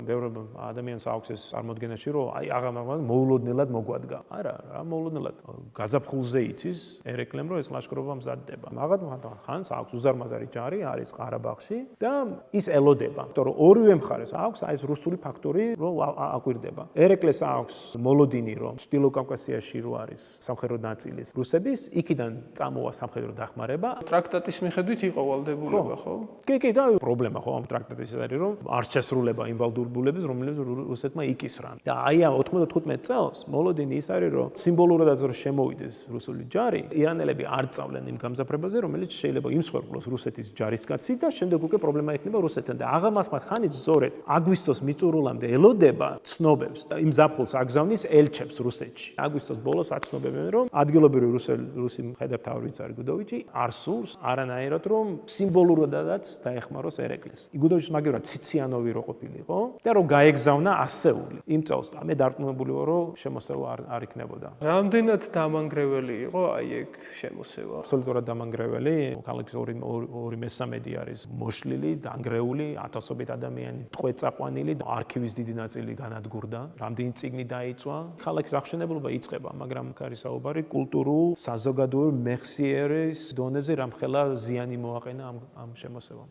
ბევრ ადამიანს აქვს ეს წარმოდგენაში, რომ აი აღარ მოულოდნელად მოგვადგა. არა, რა მოულოდნელად. გაზაფხულზე იცის ერეკლემ, რომ ეს ლაშქრობა მზადდება. ხანს აქვს უზარმაზარი ჯარი არის ყარაბაღში და ის ელოდება. იმიტომ რომ ორივე მხარეს აქვს აი ეს რუსული ფაქტორი, რომ აკვირდება. ერეკლეს აქვს მოლოდინი, რომ ჩრდილო კავკასიაში რო არის სამხედრო ნაწილის რუსების, იქიდან წამოვა სამხედრო დახმარება. ტრაქტატის მიხედვით იყო ვალდებულება, ხო? კი, და პრობლემა ხო ამ ტრაქტატის არის, რომ არ შესრულება იმ ვალდებულებას, რომლებიც რუსეთმა იკისრა. და აი 95 წელს მოლოდინი ის არის, რომ სიმბოლურადაც რომ შემოვიდეს რუსული ჯარი, ირანელები არ წავლენ იმ გამზაფრებაზე, რომელიც შეიძლება იმსხვერპლოს რუსეთის ჯარისკაცი და შემდეგ უკვე პრობლემა ექნება რუსეთთან. და აღამართმად ხანით ზორეთ აგვისტოს მიწურულამდე ელოდება ცნობებს და იმ ზაფხულს აგზავნის ელჩებს რუსეთში. აგვისტოს ბოლოს აცნობებენ, რომ ადგილობრივი რუსი მხედართმთავარი გუდოვიჩი არ სურს არანაირად რომ სიმბოლურადაც დაეხმაროს ერეკლეს. გუდოვიჩის მაგივრად ციციანოვი რო ყოფილიყო და რომ გაეგზავნა ასეული. იმ წელს მე დარწმუნებული ვარ, რომ შემოსევა არ იქნებოდა. რამდენად დამანგრეველი იყო აი ეგ შემოსევა? აბსოლუტურად დამანგრეველი. ქალაქის 2/3 არის მოშლილი, დანგრეული, ათასობით ადამიანი ტყვეწაყვანილი, არქივის დიდი ნაწილი განადგურდა, რამდენი წიგნი დაიწვა. ქალაქის აღშენებულობა იწყება, მაგრამ კარი საუბარი კულტურულ, საზოგადოებრივ მეხსიერის დონეზე რამხელა ზიანი მოაყენა ამ შემოსევამ.